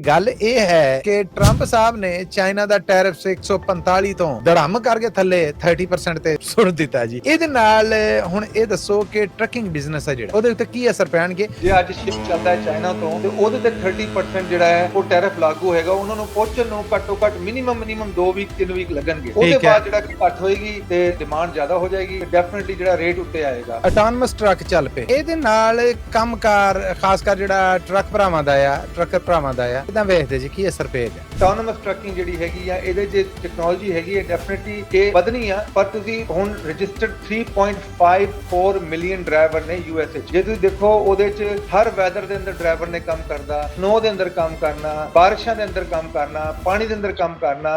ਗੱਲ ਇਹ ਹੈ ਕਿ ਟਰੰਪ ਸਾਹਿਬ ਨੇ ਚਾਈਨਾ ਦਾ ਟੈਰਿਫ 145 ਤੋਂ ਧੜਮ ਕਰਕੇ ਥੱਲੇ 30% ਤੇ ਸੁੱਟ ਦਿੱਤਾ ਜੀ। ਇਹਦੇ ਨਾਲ ਹੁਣ ਇਹ ਦੱਸੋ ਕਿ ਟਰੱਕਿੰਗ ਬਿਜ਼ਨਸ ਹੈ ਜਿਹੜਾ ਉਹਦੇ ਉੱਤੇ ਕੀ ਅਸਰ ਪੈਣਗੇ। ਜੇ ਅੱਜ ਸ਼ਿਪ ਚੱਲਦਾ ਹੈ ਚਾਈਨਾ ਤੋਂ ਤੇ ਉਹਦੇ ਤੇ 30% ਜਿਹੜਾ ਹੈ ਉਹ ਟੈਰਿਫ ਲਾਗੂ ਹੋਏਗਾ। ਉਹਨਾਂ ਨੂੰ ਪਹੁੰਚਣ ਨੂੰ ਘੱਟੋ ਘੱਟ ਮਿਨੀਮਮ 2 ਵੀਕ 3 ਵੀਕ ਲੱਗਣਗੇ। ਉਹਦੇ ਬਾਅਦ ਜਿਹੜਾ ਘੱਟ ਹੋਏਗੀ ਤੇ ਡਿਮਾਂਡ ਜ਼ਿਆਦਾ ਹੋ ਜਾਏਗੀ, ਡੈਫੀਨਿਟਲੀ ਜਿਹੜਾ ਰੇਟ ਉੱਤੇ ਆਏਗਾ। ਆਟੋਨਮਸ ਟਰੱਕ ਚੱਲ ਪਏ, ਇਹਦੇ ਨਾਲ ਕੰਮਕਾਰ ਖਾਸ ਕਰ ਜਿਹੜਾ ਟਰੱਕ ਭਰਾਵਾਂ ਦਾ ਆ, ਟਰੱਕਰ ਭਰਾਵਾਂ ਦਾ ਆ, ਕਿਦਾਂ ਵੇਖਦੇ ਜੀ ਕੀ ਅਸਰ ਪਏਗਾ। ਆਟੋਨਮਸ ਟਰੱਕਿੰਗ ਜਿਹੜੀ ਹੈਗੀ ਆ ਇਹਦੇ ਜੇ ਟੈਕਨੋਲੋਜੀ ਹੈਗੀ ਹੈ ਡੈਫੀਨਿਟਲੀ ਇਹ ਵਧਣੀ ਆ, ਪਰ ਤੁਸੀਂ ਹੁਣ ਰਜਿਸਟਰਡ 3.54 ਮਿਲੀਅਨ ਡਰਾਈਵਰ ਨੇ ਯੂਐਸਏ ਚ। ਜੇ ਤੁਸੀਂ ਦੇਖੋ ਉਹਦੇ ਚ ਹਰ ਵੈਦਰ ਦੇ ਅੰਦਰ ਡਰਾਈਵਰ ਨੇ ਕੰਮ ਕਰਦਾ, ਸਨੋ ਦੇ ਅੰਦਰ ਕੰਮ ਕਰਨਾ, ਬਾਰਿਸ਼ਾਂ ਦੇ ਅੰਦਰ ਕੰਮ ਕਰਨਾ, ਪਾਣੀ ਦੇ ਅੰਦਰ ਕੰਮ ਕਰਨਾ,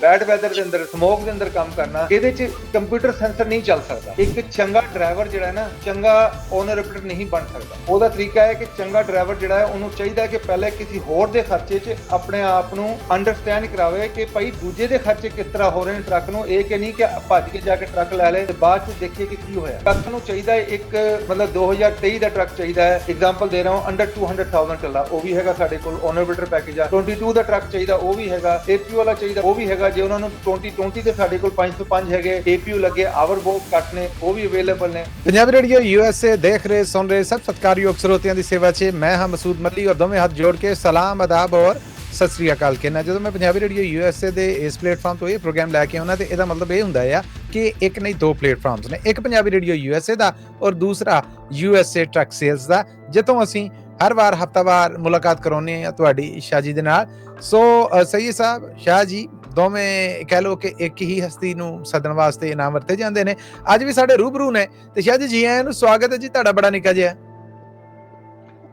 ਬੈਡ ਵੈਦਰ ਦੇ ਅੰਦਰ, ਸਮੋਕ ਦੇ ਅੰਦਰ ਕੰਮ ਕਰਨਾ। ਇਹਦੇ ਚ ਕੰਪਿਊਟਰ ਸੈਂਸਰ ਨਹੀਂ ਚੱਲ ਸਕਦਾ। ਇੱਕ ਚੰਗਾ ਡਰਾਈਵਰ ਜਿਹੜਾ ਹੈ ਨਾ, ਚੰਗਾ ਓਨਰ ਆਪਰੇਟਰ ਨਹੀਂ ਬਣ ਸਕਦਾ। ਉਹਦਾ ਤਰੀਕਾ ਹੈ ਕਿ ਚੰਗਾ ਡਰਾਈਵਰ ਜਿਹੜਾ ਹੈ ਉਹਨੂੰ ਚਾਹੀਦਾ ਹੈ ਕਿ ਪਹਿਲੇ ਕਿਸੇ ਹੋਰ ਦੇ ਖਰਚੇ 'ਚ ਆਪਣੇ ਆਪ ਨੂੰ ਅੰਡਰਸਟੈਂਡ ਕਰਾਵੇ ਕਿ ਭਾਈ ਦੂਜੇ ਦੇ ਖਰਚੇ ਕਿਸ ਤਰ੍ਹਾਂ ਹੋ ਰਹੇ ਨੇ ਟਰੱਕ ਨੂੰ। ਇਹ ਕਿ ਨਹੀਂ ਕਿ ਭੱਜ ਕੇ ਜਾ ਕੇ ਟਰੱਕ ਲੈ ਲੇ ਤੇ ਬਾਅਦ 'ਚ ਦੇਖੀਏ ਕਿ ਕੀ ਹੋਇਆ। ਟਰੱਕ ਨੂੰ ਚਾਹੀਦਾ ਹੈ ਇੱਕ ਮਤਲਬ 2023 ਦਾ ਟਰੱਕ ਚਾਹੀਦਾ ਹੈ, ਐਗਜ਼ਾਮਪਲ ਦੇ ਰਹਾ ਹਾਂ, ਅੰਡਰ 200,000 ਚੱਲਦਾ, ਉਹ ਵੀ ਹੈਗਾ ਸਾਡੇ ਕੋਲ ਓਨਰ ਆਪਰੇਟਰ ਪੈਕੇਜ ਆ। 22 ਦਾ ਟਰੱਕ ਚਾਹੀਦਾ, ਉਹ ਵੀ ਹੈਗਾ। ਏਪੀਯੂ ਵਾਲਾ ਚਾਹੀਦਾ, ਉਹ ਵੀ ਹੈਗਾ। ਜੇ ਉਹਨਾਂ ਨੂੰ 2020 ਦੇ ਸਾਡੇ ਕੋਲ 505 ਹੈਗੇ, ਏਪੀਯੂ ਲੱਗੇ, ਆਵਰ ਬਹੁਤ ਘੱਟ ਨੇ, ਉਹ ਵੀ ਅਵੇਲੇਬਲ ਨੇ। ਪੰਜਾਬੀ ਰੇਡੀਓ ਯੂਐਸਏ ਦੇਖ ਰਹੇ ਸੁਣ ਰਹੇ ਸਭ ਸਤਿਕਾਰਯੋਗ ਸਰੋਤਿਆਂ ਦੀ ਸੇਵਾ 'ਚ ਮੈਂ ਹਾਂ ਮਸੂਦ ਮੱਲੀ, ਔਰ ਦੋਵੇਂ ਹੱਥ ਜੋੜ ਕੇ ਸਲਾਮ, ਆਦਾਬ ਔਰ ਸਤਿ ਸ੍ਰੀ ਅਕਾਲ ਕਹਿਣਾ। ਜਦੋਂ ਮੈਂ ਪੰਜਾਬੀ ਰੇਡੀਓ ਯੂਐਸਏ ਦੇ ਇਸ ਪਲੇਟਫਾਰਮ ਤੋਂ ਇਹ ਪ੍ਰੋਗਰਾਮ ਲੈ ਕੇ ਆਉਣਾ ਤੇ ਇਹਦਾ ਮਤਲਬ ਇਹ ਹੁੰਦਾ ਆ ਕਿ ਇੱਕ ਨਹੀਂ ਦੋ ਪਲੇਟਫਾਰਮਸ ਨੇ, ਇੱਕ ਪੰਜਾਬੀ ਰੇਡੀਓ ਯੂਐਸਏ ਦਾ ਔਰ ਦੂਸਰਾ ਯੂਐਸਏ ਟਰੱਕ ਸੇਲਸ ਦਾ, ਜਿੱਥੋਂ ਅਸੀਂ ਹਰ ਵਾਰ ਹਫਤਾਵਾਰ ਮੁਲਾਕਾਤ ਕਰਾਉਂਦੇ ਹਾਂ ਤੁਹਾਡੀ ਸ਼ਾਹ ਜੀ ਦੇ ਨਾਲ। ਸੋ ਸਈਦ ਸਾਹਿਬ, ਸ਼ਾਹ ਜੀ ਦੋਵੇਂ ਕਹਿ ਲਓ ਕਿ ਇੱਕ ਹੀ ਹਸਤੀ ਨੂੰ ਸੱਦਣ ਵਾਸਤੇ ਇਨਾਮ ਵਰਤੇ ਜਾਂਦੇ ਨੇ। ਅੱਜ ਵੀ ਸਾਡੇ ਰੂਬਰੂ ਨੇ ਤੇ ਸ਼ਾਹ ਜੀ ਆਇਆਂ ਨੂੰ ਸਵਾਗਤ ਹੈ ਜੀ ਤੁਹਾਡਾ ਬੜਾ ਨਿੱਕਾ ਜਿਹਾ।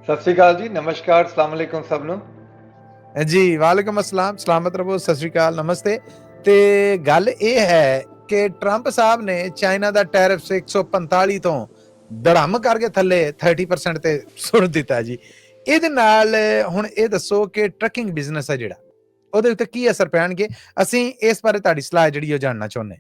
ਸਤਿ ਸ੍ਰੀ ਅਕਾਲ ਜੀ, ਨਮਸਕਾਰ, ਅਸਲਾਮ ਅਲੈਕੁਮ ਸਭ ਨੂੰ ਜੀ। ਵਾਲੇਕੁਮ ਅਸਲਾਮ, ਸਲਾਮਤ ਰਹੋ, ਸਤਿ ਸ੍ਰੀ ਅਕਾਲ, ਨਮਸਤੇ। ਤੇ ਗੱਲ ਇਹ ਹੈ ਕਿ ਟਰੰਪ ਸਾਹਿਬ ਨੇ ਚਾਈਨਾ ਦਾ ਟੈਰਿਫ 145 ਤੋਂ ਧੜਮ ਕਰਕੇ ਥੱਲੇ 30% ਤੇ ਸੁੱਟ ਦਿੱਤਾ ਜੀ। ਇਹਦੇ ਨਾਲ ਹੁਣ ਇਹ ਦੱਸੋ ਕਿ ਟਰੱਕਿੰਗ ਬਿਜ਼ਨਸ ਹੈ ਜਿਹੜਾ ਉਹਦੇ ਉੱਤੇ ਕੀ ਅਸਰ ਪੈਣਗੇ। ਅਸੀਂ ਇਸ ਬਾਰੇ ਤੁਹਾਡੀ ਸਲਾਹ ਜਿਹੜੀ ਉਹ ਜਾਣਨਾ ਚਾਹੁੰਦੇ।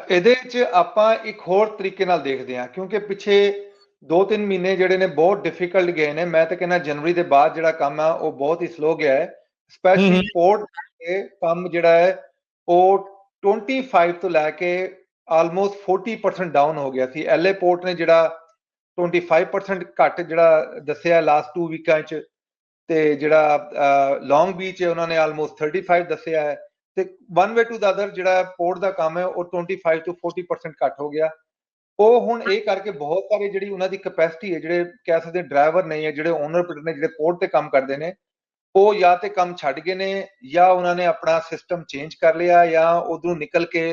ਇਹਦੇ 'ਚ ਆਪਾਂ ਇੱਕ ਹੋਰ ਤਰੀਕੇ ਨਾਲ ਦੇਖਦੇ ਹਾਂ, ਕਿਉਂਕਿ ਪਿੱਛੇ 2-3 ਮਹੀਨੇ ਜਿਹੜੇ ਨੇ ਬਹੁਤ ਡਿਫਿਕਲਟ ਗਏ ਨੇ। ਮੈਂ ਤਾਂ ਕਹਿੰਦਾ ਜਨਵਰੀ ਦੇ ਬਾਅਦ ਜਿਹੜਾ ਕੰਮ ਆ ਉਹ ਬਹੁਤ ਹੀ ਸਲੋ ਗਿਆ ਹੈ। ਸਪੈਸ਼ਲੀ ਪੋਰਟ ਤੇ ਕੰਮ ਜਿਹੜਾ ਹੈ ਉਹ 25 ਤੋਂ ਲੈ ਕੇ ਆਲਮੋਸਟ 40% ਡਾਊਨ ਹੋ ਗਿਆ ਸੀ। ਐਲਏ ਪੋਰਟ ਨੇ ਜਿਹੜਾ 25% ਘੱਟ ਜਿਹੜਾ ਦੱਸਿਆ ਲਾਸਟ 2 ਵੀਕਾਂ 'ਚ, ਤੇ ਜਿਹੜਾ ਲੌਂਗ ਬੀਚ ਹੈ ਉਹਨਾਂ ਨੇ ਆਲਮੋਸਟ 35 ਦੱਸਿਆ ਹੈ। ਤੇ one way to the other ਜਿਹੜਾ ਪੋਰਟ ਦਾ ਕੰਮ ਹੈ ਉਹ 25 ਤੋਂ 40% ਘੱਟ ਹੋ ਗਿਆ। ਉਹ ਹੁਣ ਇਹ ਕਰਕੇ ਬਹੁਤ ਸਾਰੇ ਜਿਹੜੀ ਉਹਨਾਂ ਦੀ ਕੈਪੈਸਿਟੀ ਹੈ, ਜਿਹੜੇ ਕਹਿ ਸਕਦੇ ਡਰਾਈਵਰ ਨਹੀਂ ਹੈ, ਜਿਹੜੇ ਓਨਰ ਆਪਰੇਟਰ ਨੇ, ਜਿਹੜੇ ਪੋਰਟ ਤੇ ਕੰਮ ਕਰਦੇ ਨੇ, ਉਹ ਜਾਂ ਤੇ ਕੰਮ ਛੱਡ ਗਏ ਨੇ, ਜਾਂ ਉਹਨਾਂ ਨੇ ਆਪਣਾ ਸਿਸਟਮ ਚੇਂਜ ਕਰ ਲਿਆ, ਜਾਂ ਉਧਰੋਂ ਨਿਕਲ ਕੇ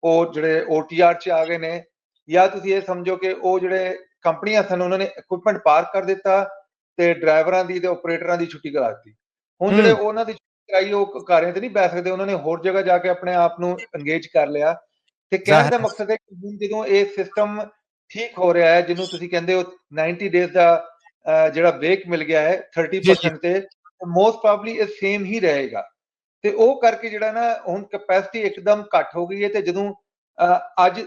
ਉਹ ਜਿਹੜੇ OTR 'ਚ ਆ ਗਏ ਨੇ, ਜਾਂ ਤੁਸੀਂ ਇਹ ਸਮਝੋ ਕਿ ਉਹ ਜਿਹੜੇ ਕੰਪਨੀਆਂ ਸਨ ਉਹਨਾਂ ਨੇ ਇਕਵਿਪਮੈਂਟ ਪਾਰਕ ਕਰ ਦਿੱਤਾ ਤੇ ਡਰਾਈਵਰਾਂ ਦੀ ਤੇ ਆਪਰੇਟਰਾਂ ਦੀ ਛੁੱਟੀ ਕਰਾ ਦਿੱਤੀ। ਹੁਣ ਜਿਹੜੇ ਉਹਨਾਂ ਦੀ ਕਰਾਈ ਉਹ ਕਾਰਾਂ ਤੇ ਨਹੀਂ ਬੈ ਸਕਦੇ, ਉਹਨਾਂ ਨੇ ਹੋਰ ਜਗ੍ਹਾ ਜਾ ਕੇ ਆਪਣੇ ਆਪ ਨੂੰ ਇੰਗੇਜ ਕਰ ਲਿਆ। ਤੇ ਕਹਿਣ ਦਾ ਮਕਸਦ ਹੈ ਕਿ ਹੁਣ ਜਦੋਂ ਇਹ ਸਿਸਟਮ ਠੀਕ ਹੋ ਰਿਹਾ ਹੈ, ਜਿਹਨੂੰ ਤੁਸੀਂ ਕਹਿੰਦੇ ਹੋ 90 ਡੇਜ਼ ਦਾ ਜਿਹੜਾ ਬ੍ਰੇਕ ਮਿਲ ਗਿਆ ਹੈ 30% ਤੇ, ਮੋਸਟ ਪ੍ਰੋਬਬਲੀ ਇਹ ਸੇਮ ਹੀ ਰਹੇਗਾ। ਤੇ ਉਹ ਕਰਕੇ ਜਿਹੜਾ ਨਾ ਹੁਣ ਕੈਪੈਸਿਟੀ ਇੱਕਦਮ ਘੱਟ ਹੋ ਗਈ ਹੈ। ਤੇ ਜਦੋਂ ਅੱਜ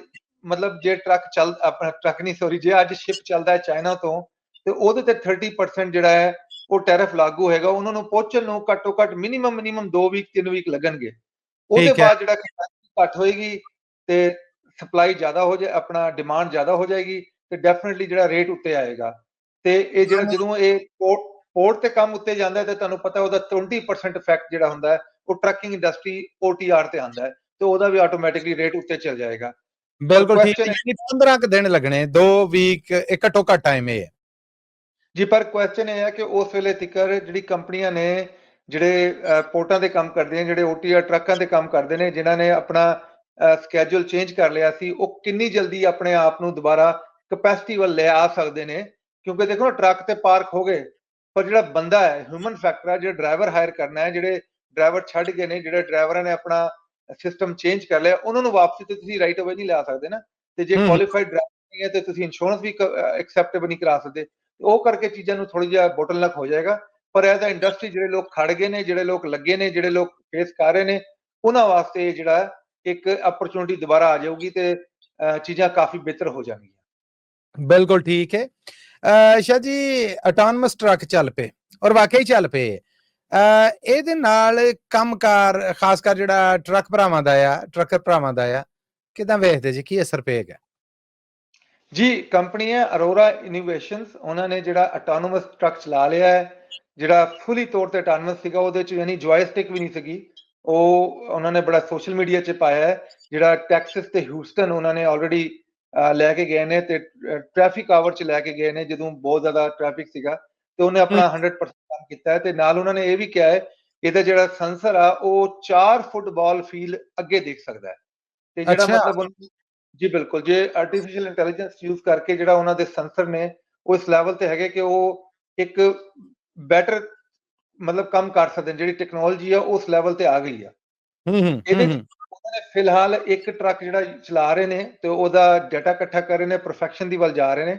ਮਤਲਬ ਜੇ ਆਪਣਾ ਟਰੱਕ ਨਹੀਂ ਸੌਰੀ ਜੇ ਅੱਜ ਸ਼ਿਪ ਚੱਲਦਾ ਹੈ ਚਾਈਨਾ ਤੋਂ, ਤੇ ਉਹਦੇ ਤੇ 30% ਜਿਹੜਾ ਹੈ ਉਹ ਟੈਰਿਫ ਲਾਗੂ ਹੋਏਗਾ। ਉਹਨਾਂ ਨੂੰ ਪਹੁੰਚਣ ਨੂੰ ਘੱਟੋ ਘੱਟ ਮਿਨੀਮਮ 2 ਵੀਕ 3 ਵੀਕ ਲੱਗਣਗੇ। ਉਹਦੇ ਬਾਅਦ ਜਿਹੜਾ ਘੱਟ ਹੋਏਗੀ ਤੇ ਸਪਲਾਈ ਜ਼ਿਆਦਾ ਹੋ ਜਾਏ, ਆਪਣਾ ਡਿਮਾਂਡ ਜ਼ਿਆਦਾ ਹੋ ਜਾਏਗੀ, ਤੇ ਡੈਫੀਨਿਟਲੀ ਜਿਹੜਾ ਰੇਟ ਉੱਤੇ ਆਏਗਾ। ਤੇ ਇਹ ਜਿਹੜਾ ਜਦੋਂ ਇਹ ਪੋਰਟ ਤੇ ਕੰਮ ਉੱਤੇ ਜਾਂਦਾ ਹੈ ਤੇ ਤੁਹਾਨੂੰ ਪਤਾ ਉਹਦਾ 20% ਇਫੈਕਟ ਜਿਹੜਾ ਹੁੰਦਾ ਹੈ ਉਹ ਟਰੱਕਿੰਗ ਇੰਡਸਟਰੀ OTR ਤੇ ਆਉਂਦਾ ਹੈ, ਤੇ ਉਹਦਾ ਵੀ ਆਟੋਮੈਟਿਕਲੀ ਰੇਟ ਉੱਤੇ ਚੱਲ ਜਾਏਗਾ। ਬਿਲਕੁਲ ਠੀਕ ਹੈ। 15 ਕੁ ਦਿਨ ਲੱਗਣੇ, 2 ਵੀਕ ਇੱਕ ਘੱਟੋ ਘੱਟ ਟਾਈਮ ਇਹ ਹੈ ਜੀ। ਪਰ ਕੁਐਸਚਨ ਇਹ ਹੈ ਕਿ ਉਸ ਵੇਲੇ ਤੱਕਰ ਜਿਹੜੀ ਕੰਪਨੀਆਂ ਨੇ, ਜਿਹੜੇ ਪੋਰਟਾਂ ਦੇ ਕੰਮ ਕਰਦੇ ਨੇ, ਜਿਹੜੇ OTR ਟਰੱਕਾਂ ਦੇ ਕੰਮ ਕਰਦੇ ਨੇ, ਜਿਨ੍ਹਾਂ ਨੇ ਆਪਣਾ ਸਕੇਜੂਲ ਚੇਂਜ ਕਰ ਲਿਆ ਸੀ, ਉਹ ਕਿੰਨੀ ਜਲਦੀ ਆਪਣੇ ਆਪ ਨੂੰ ਦੁਬਾਰਾ ਕੈਪੈਸਿਟੀ ਵੱਲ ਲੈ ਆ ਸਕਦੇ ਨੇ। ਕਿਉਂਕਿ ਦੇਖੋ ਟਰੱਕ ਤੇ ਪਾਰਕ ਹੋ ਗਏ, ਪਰ ਜਿਹੜਾ ਬੰਦਾ ਹੈ, ਹਿਊਮਨ ਫੈਕਟਰ ਹੈ, ਜਿਹੜਾ ਡਰਾਈਵਰ ਹਾਇਰ ਕਰਨਾ ਹੈ, ਜਿਹੜੇ ਡਰਾਈਵਰ ਛੱਡ ਗਏ ਨੇ, ਜਿਹੜੇ ਡਰਾਈਵਰਾਂ ਨੇ ਆਪਣਾ ਸਿਸਟਮ ਚੇਂਜ ਕਰ ਲਿਆ, ਉਹਨਾਂ ਨੂੰ ਵਾਪਸੀ ਤੇ ਤੁਸੀਂ ਰਾਈਟ ਅਵੇ ਨਹੀਂ ਲਿਆ ਸਕਦੇ ਨਾ। ਤੇ ਜੇ ਕੁਆਲੀਫਾਈਡ ਡਰਾਈਵਰ ਨਹੀਂ ਹੈ ਤੇ ਤੁਸੀਂ ਇੰਸ਼ੋਰੈਂਸ ਵੀ ਐਕਸੈਪਟੇਬਲ ਨਹੀਂ ਕਰਾ ਸਕਦੇ। ਉਹ ਕਰਕੇ ਚੀਜ਼ਾਂ ਨੂੰ ਥੋੜੀ ਜਿਹਾ ਬੋਟਲਨੈਕ ਹੋ ਜਾਏਗਾ। ਪਰ ਐਜ਼ ਅ ਇੰਡਸਟਰੀ ਜਿਹੜੇ ਲੋਕ ਖੜ ਗਏ ਨੇ, ਜਿਹੜੇ ਲੋਕ ਲੱਗੇ ਨੇ, ਜਿਹੜੇ ਲੋਕ ਫੇਸ ਕਰ ਰਹੇ ਨੇ, ਉਹਨਾਂ ਵਾਸਤੇ ਜਿਹੜਾ ਇੱਕ ਅਪਰਚੁਨਿਟੀ ਦੁਬਾਰਾ ਆ ਜਾਊਗੀ ਤੇ ਚੀਜ਼ਾਂ ਕਾਫੀ ਬਿਹਤਰ ਹੋ ਜਾਣਗੀਆਂ। ਬਿਲਕੁਲ ਠੀਕ ਹੈ। ਸ਼ਾਹ ਜੀ, ਆਟੋਨਮਸ ਟਰੱਕ ਚੱਲ ਪਏ ਔਰ ਵਾਕਈ ਚੱਲ ਪਏ। ਇਹਦੇ ਨਾਲ ਕੰਮਕਾਰ ਖਾਸ ਕਰ ਜਿਹੜਾ ਟਰੱਕ ਭਰਾਵਾਂ ਦਾ ਆ, ਟਰੱਕਰ ਭਰਾਵਾਂ ਦਾ ਆ, ਕਿਦਾਂ ਵੇਖਦੇ ਜੀ, ਕੀ ਅਸਰ ਪਏਗਾ? ਜੀ, ਕੰਪਨੀ ਹੈ ਅਰੋਰਾ ਇਨੋਵੇਸ਼ਨਸ, ਉਹਨਾਂ ਨੇ ਜਿਹੜਾ ਆਟੋਨੋਮਸ ਟਰੱਕ ਚਲਾ ਲਿਆ ਹੈ, ਜਿਹੜਾ ਫੁੱਲੀ ਤੌਰ ਤੇ ਆਟੋਨੋਮਸ ਸੀਗਾ, ਉਹਦੇ ਚ ਯਾਨੀ ਜੋਇਸਟਿਕ ਵੀ ਨਹੀਂ ਸੀਗੀ, ਉਹ ਉਹਨਾਂ ਨੇ ਬੜਾ ਸੋਸ਼ਲ ਮੀਡੀਆ 'ਚ ਪਾਇਆ ਹੈ। ਜਿਹੜਾ ਟੈਕਸਸ ਤੇ ਹਿਊਸਟਨ ਉਹਨਾਂ ਨੇ ਆਲਰੇਡੀ ਲੈ ਕੇ ਗਏ ਨੇ, ਤੇ ਟ੍ਰੈਫਿਕ ਆਵਰ 'ਚ ਲੈ ਕੇ ਗਏ ਨੇ ਜਦੋਂ ਬਹੁਤ ਜ਼ਿਆਦਾ ਟ੍ਰੈਫਿਕ ਸੀਗਾ, ਤੇ ਉਹਨੇ ਆਪਣਾ 100% ਕੰਮ ਕੀਤਾ ਹੈ। ਤੇ ਨਾਲ ਉਹਨਾਂ ਨੇ ਇਹ ਵੀ ਕਿਹਾ ਹੈ ਇਹਦਾ ਜਿਹੜਾ ਸੈਂਸਰ ਆ ਉਹ 4 ਫੁੱਟਬਾਲ ਫੀਲਡ ਅੱਗੇ ਦੇਖ ਸਕਦਾ ਹੈ। ਤੇ ਜਿਹੜਾ ਅੱਛਾ। ਮਤਲਬ ਜੀ ਬਿਲਕੁਲ, ਜੇ ਆਰਟੀਫੀਸ਼ੀਅਲ ਇੰਟੈਲੀਜੈਂਸ ਯੂਜ਼ ਕਰਕੇ ਜਿਹੜਾ ਉਹਨਾਂ ਦੇ ਸੈਂਸਰ ਨੇ ਉਹ ਇਸ ਲੈਵਲ ਤੇ ਹੈਗੇ ਕਿ ਉਹ ਇੱਕ ਬੈਟਰ ਮਤਲਬ ਕੰਮ ਕਰ ਸਕਦੇ ਨੇ, ਜਿਹੜੀ ਟੈਕਨੋਲੋਜੀ ਆ ਉਸ ਲੈਵਲ ਤੇ ਆ ਗਈ ਆ। ਇਹਦੇ ਚ ਉਹਨਾਂ ਨੇ ਫਿਲਹਾਲ ਇੱਕ ਟਰੱਕ ਜਿਹੜਾ ਚਲਾ ਰਹੇ ਨੇ ਤੇ ਉਹਦਾ ਡਾਟਾ ਇਕੱਠਾ ਕਰ ਰਹੇ ਨੇ, ਪਰਫੈਕਸ਼ਨ ਦੀ ਵੱਲ ਜਾ ਰਹੇ ਨੇ।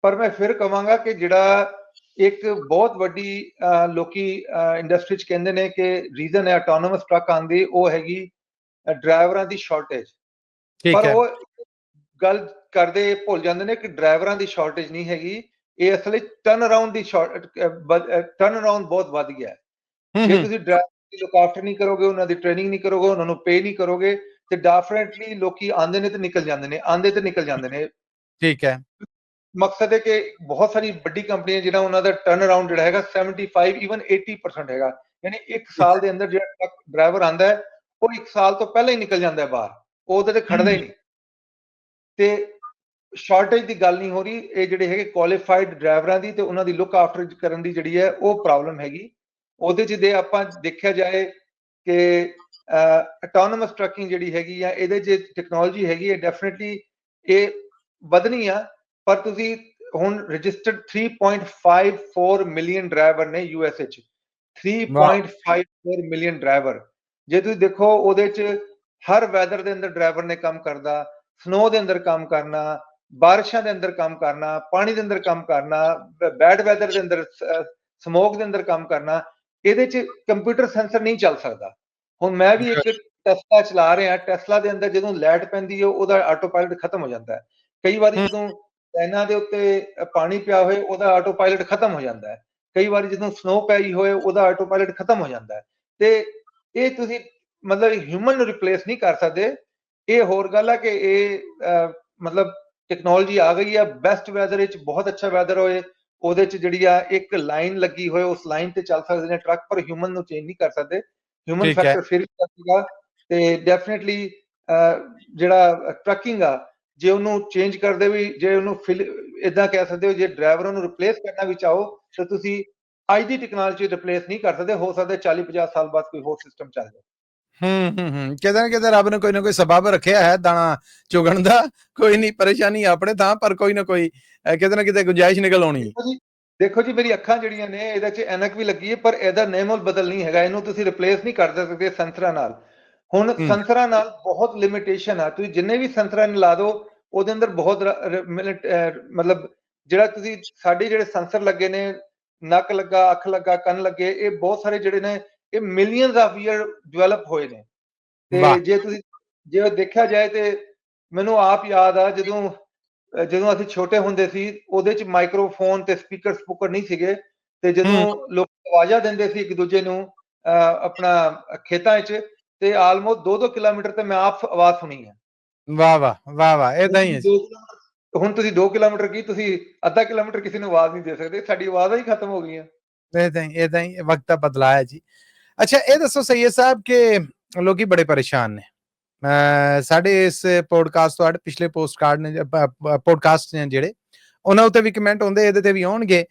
ਪਰ ਮੈਂ ਫਿਰ ਕਹਾਂਗਾ ਕਿ ਜਿਹੜਾ ਇੱਕ ਬਹੁਤ ਵੱਡੀ ਲੋਕੀ ਇੰਡਸਟਰੀ ਚ ਕਹਿੰਦੇ ਨੇ ਕਿ ਰੀਜ਼ਨ ਹੈ ਆਟੋਨੋਮਸ ਟਰੱਕ ਆਉਣ ਦੀ, ਉਹ ਹੈਗੀ ਡਰਾਈਵਰਾਂ ਦੀ ਸ਼ਾਰਟੇਜ। ਪਰ ਉਹ ਗੱਲ ਕਰਦੇ ਭੁੱਲ ਜਾਂਦੇ ਨੇ ਕਿ ਡਰਾਈਵਰਾਂ ਦੀ ਸ਼ਾਰਟੇਜ ਨਹੀਂ ਹੈਗੀ, ਇਹ ਅਸਲ ਵਿੱਚ ਟਰਨ ਅਰਾਊਂਡ ਦੀ ਟਰਨ ਅਰਾਊਂਡ ਬਹੁਤ ਵੱਧ ਗਿਆ ਹੈ। ਜੇ ਤੁਸੀਂ ਡਰਾਈਵਰ ਦੀ ਲੁੱਕ ਆਫਟਰ ਨਹੀਂ ਕਰੋਗੇ, ਉਹਨਾਂ ਦੀ ਟ੍ਰੇਨਿੰਗ ਨਹੀਂ ਕਰੋਗੇ, ਉਹਨਾਂ ਨੂੰ ਪੇ ਨਹੀਂ ਕਰੋਗੇ, ਤੇ ਡੈਫੀਨਿਟਲੀ ਲੋਕੀ ਆਂਦੇ ਨੇ ਤੇ ਨਿਕਲ ਜਾਂਦੇ ਨੇ, ਆਂਦੇ ਤੇ ਨਿਕਲ ਜਾਂਦੇ ਨੇ। ਠੀਕ ਹੈ। ਮਕਸਦ ਹੈ ਕਿ ਬਹੁਤ ਸਾਰੀ ਵੱਡੀ ਕੰਪਨੀਆਂ ਜਿਹੜਾ ਉਹਨਾਂ ਦਾ ਟਰਨ ਅਰਾਊਂਡ ਜਿਹੜਾ ਹੈਗਾ 75 ਈਵਨ 80% ਹੈਗਾ, ਯਾਨੀ ਇੱਕ ਸਾਲ ਦੇ ਅੰਦਰ ਜਿਹੜਾ ਟਰੱਕ ਡਰਾਈਵਰ ਆਂਦਾ ਹੈ ਉਹ ਇੱਕ ਸਾਲ ਤੋਂ ਪਹਿਲਾਂ ਹੀ ਨਿਕਲ ਜਾਂਦਾ ਹੈ ਬਾਹਰ, ਉਹ ਉਹਦੇ ਤੇ ਖੜਦਾ ਹੀ ਨਹੀਂ। ਤੇ ਸ਼ਾਰਟੇਜ ਦੀ ਗੱਲ ਨਹੀਂ ਹੋ ਰਹੀ, ਇਹ ਜਿਹੜੇ ਹੈਗੇ ਕੁਆਲੀਫਾਈਡ ਡਰਾਈਵਰਾਂ ਦੀ ਤੇ ਉਹਨਾਂ ਦੀ ਲੁੱਕ ਆਫਟਰ ਕਰਨ ਦੀ ਜਿਹੜੀ ਹੈ ਉਹ ਪ੍ਰੋਬਲਮ ਹੈਗੀ। ਉਹਦੇ ਚ ਦੇ ਆਪਾਂ ਦੇਖਿਆ ਜਾਏ ਕਿ ਆਟੋਨੋਮਸ ਟਰੱਕਿੰਗ ਜਿਹੜੀ ਹੈਗੀ ਆ, ਇਹਦੇ ਚ ਟੈਕਨੋਲੋਜੀ ਹੈਗੀ ਹੈ, ਡੈਫੀਨਿਟਲੀ ਇਹ ਵਧਣੀ ਆ। ਪਰ ਤੁਸੀਂ ਹੁਣ ਰਜਿਸਟਰਡ 3.54 ਮਿਲੀਅਨ ਡਰਾਈਵਰ ਨੇ ਯੂਐਸਏ ਚ, 3.54 ਮਿਲੀਅਨ ਡਰਾਈਵਰ। ਜੇ ਤੁਸੀਂ ਦੇਖੋ ਉਹਦੇ ਚ ਹਰ ਵੈਦਰ ਦੇ ਅੰਦਰ ਡਰਾਈਵਰ ਨੇ ਕੰਮ ਕਰਦਾ, ਸਨੋ ਦੇ ਅੰਦਰ ਕੰਮ ਕਰਨਾ, ਬਾਰਿਸ਼ਾਂ ਦੇ ਅੰਦਰ ਕੰਮ ਕਰਨਾ, ਪਾਣੀ ਦੇ ਅੰਦਰ ਕੰਮ ਕਰਨਾ, ਬੈਡ ਵੈਦਰ ਦੇ ਅੰਦਰ, ਸਮੋਕ ਦੇ ਅੰਦਰ ਕੰਮ ਕਰਨਾ। ਇਹਦੇ ਚ ਕੰਪਿਊਟਰ ਸੈਂਸਰ ਨਹੀਂ ਚੱਲ ਸਕਦਾ। ਹੁਣ ਮੈਂ ਵੀ ਇੱਕ ਟੈਸਲਾ ਚਲਾ ਰਿਹਾ, ਟੈਸਲਾ ਦੇ ਅੰਦਰ ਜਦੋਂ ਲਾਈਟ ਪੈਂਦੀ ਹੈ ਉਹਦਾ ਆਟੋ ਪਾਇਲਟ ਖਤਮ ਹੋ ਜਾਂਦਾ ਹੈ। ਕਈ ਵਾਰੀ ਜਦੋਂ ਲਾਈਨਾਂ ਦੇ ਉੱਤੇ ਪਾਣੀ ਪਿਆ ਹੋਏ ਉਹਦਾ ਆਟੋ ਪਾਇਲਟ ਖਤਮ ਹੋ ਜਾਂਦਾ ਹੈ। ਕਈ ਵਾਰੀ ਜਦੋਂ ਸਨੋ ਪਈ ਹੋਏ ਉਹਦਾ ਆਟੋ ਪਾਇਲਟ ਖਤਮ ਹੋ ਜਾਂਦਾ ਹੈ। ਤੇ ਇਹ ਤੁਸੀਂ ਮਤਲਬ ਹਿਊਮਨ ਨੂੰ ਰਿਪਲੇਸ ਨਹੀਂ ਕਰ ਸਕਦੇ। ਇਹ ਹੋਰ ਗੱਲ ਹੈ ਕਿ ਇਹ ਮਤਲਬ ਟੈਕਨੋਲੋਜੀ ਆ ਗਈ ਆ, ਬੈਸਟ ਵੈਦਰ ਵਿੱਚ ਬਹੁਤ ਅੱਛਾ ਵੈਦਰ ਹੋਏ ਉਹਦੇ ਚ ਜਿਹੜੀ ਆ ਇੱਕ ਲਾਈਨ ਲੱਗੀ ਹੋਏ, ਉਸ ਲਾਈਨ ਤੇ ਚੱਲ ਸਕਦੇ ਨੇ ਟਰੱਕ, ਪਰ ਹਿਊਮਨ ਨੂੰ ਚੇਂਜ ਨਹੀਂ ਕਰ ਸਕਦੇ। ਹਿਊਮਨ ਫੈਕਟਰ ਫਿਰ ਵੀ ਚੱਲੇਗਾ। ਤੇ ਡੈਫੀਨਿਟਲੀ ਜਿਹੜਾ ਟਰੱਕਿੰਗ ਆ, ਜੇ ਉਹਨੂੰ ਚੇਂਜ ਕਰਦੇ ਵੀ, ਜੇ ਉਹਨੂੰ ਇਦਾਂ ਕਹਿ ਸਕਦੇ ਹੋ, ਜੇ ਡਰਾਈਵਰ ਨੂੰ ਰਿਪਲੇਸ ਕਰਨਾ ਵੀ ਚਾਹੋ ਤਾਂ ਤੁਸੀਂ ਅੱਜ ਦੀ ਟੈਕਨੋਲੋਜੀ ਰਿਪਲੇਸ ਨਹੀਂ ਕਰ ਸਕਦੇ। ਹੋ ਸਕਦਾ 40-50 ਸਾਲ ਬਾਅਦ ਕੋਈ ਹੋਰ ਸਿਸਟਮ ਚੱਲ ਜਾਏ। ਕਿਤੇ ਨਾ ਕਿਤੇ ਰੱਬ ਨੇ ਕੋਈ ਨਾ ਕੋਈ ਸਬਬ ਰੱਖਿਆ ਹੈ ਦਾਣਾ ਚੁਗਣ ਦਾ। ਕੋਈ ਨਹੀਂ, ਪਰੇਸ਼ਾਨੀ ਆਪਣੇ ਥਾਂ, ਪਰ ਕੋਈ ਨਾ ਕੋਈ ਕਿਤੇ ਨਾ ਕਿਤੇ ਗੁੰਜਾਇਸ਼ ਨਿਕਲ ਆਉਣੀ। ਦੇਖੋ ਜੀ, ਮੇਰੀ ਅੱਖਾਂ ਜਿਹੜੀਆਂ ਨੇ ਇਹਦੇ ਚ ਐਨਕ ਵੀ ਲੱਗੀ ਹੈ, ਪਰ ਇਹਦਾ ਨੇਮੁਲ ਬਦਲ ਨਹੀਂ ਹੈਗਾ। ਇਹਨੂੰ ਤੁਸੀਂ ਰਿਪਲੇਸ ਨਹੀਂ ਕਰ ਸਕਦੇ ਸੈਂਸਰਾਂ ਨਾਲ। ਹੁਣ ਸੈਂਸਰਾਂ ਨਾਲ ਬਹੁਤ ਲਿਮਿਟੇਸ਼ਨ ਆ, ਤੁਸੀਂ ਜਿੰਨੇ ਵੀ ਸੈਂਸਰਾਂ ਨੂੰ ਲਾ ਦਿਓ ਉਹਦੇ ਅੰਦਰ ਬਹੁਤ ਮਤਲਬ ਜਿਹੜਾ ਤੁਸੀਂ ਸਾਡੇ ਜਿਹੜੇ ਸੈਂਸਰ ਲੱਗੇ ਨੇ, ਨੱਕ ਲੱਗਾ, ਅੱਖ ਲੱਗਾ, ਕੰਨ ਲੱਗੇ, ਇਹ ਬਹੁਤ ਸਾਰੇ ਜਿਹੜੇ ਨੇ ਇਹ ਮਿਲੀਅਨਸ ਆਫ ਈਅਰ ਡਿਵੈਲਪ ਹੋਏ ਨੇ। ਤੇ ਜੇ ਦੇਖਿਆ ਜਾਏ ਤੇ ਮੈਨੂੰ ਆਪ ਯਾਦ ਆ ਜਦੋਂ ਅਸੀਂ ਛੋਟੇ ਹੁੰਦੇ ਸੀ, ਉਹਦੇ ਚ ਮਾਈਕਰੋਫੋਨ ਤੇ ਸਪੀਕਰ ਨਹੀਂ ਸੀਗੇ, ਤੇ ਜਦੋਂ ਲੋਕ ਆਵਾਜ਼ਾਂ ਦਿੰਦੇ ਸੀ ਇੱਕ ਦੂਜੇ ਨੂੰ ਆਪਣਾ ਖੇਤਾਂ ਵਿੱਚ, ਤੇ ਆਲਮੋਸਟ 2-2 ਕਿਲੋਮੀਟਰ ਤੇ ਮੈਂ ਆਪ ਆਵਾਜ਼ ਸੁਣੀ ਹੈ। ਵਾਹ ਵਾਹ ਵਾਹ ਵਾਹ, ਏਦਾਂ ਹੀ ਹੈ। ਹੁਣ ਤੁਸੀਂ 2 ਕਿਲੋਮੀਟਰ ਕੀ, ਤੁਸੀਂ ਅੱਧਾ ਕਿਲੋਮੀਟਰ ਕਿਸੇ ਨੂੰ ਆਵਾਜ਼ ਨਹੀਂ ਦੇ ਸਕਦੇ। ਸਾਡੀ ਆਵਾਜ਼ਾਂ ਹੀ ਖਤਮ ਹੋ ਗਈਆਂ। ਏਦਾਂ ਹੀ ਵਕਤ ਦਾ ਬਦਲਾਅ ਹੈ ਜੀ। ਅੱਛਾ, ਇਹ ਦੱਸੋ ਸਈਦ ਸਾਹਿਬ ਕਿ ਲੋਕੀ ਬੜੇ ਪਰੇਸ਼ਾਨ ਨੇ। ਸਾਡੇ ਇਸ ਪੋਡਕਾਸਟ ਤੋਂ ਪਿਛਲੇ ਪੋਸਟਕਾਰਡ ਨੇ, ਪੋਡਕਾਸਟ ਨੇ ਜਿਹੜੇ, ਉਹਨਾਂ ਉੱਤੇ ਵੀ ਕਮੈਂਟ ਹੁੰਦੇ, ਇਹਦੇ ਤੇ ਵੀ ਆਉਣਗੇ।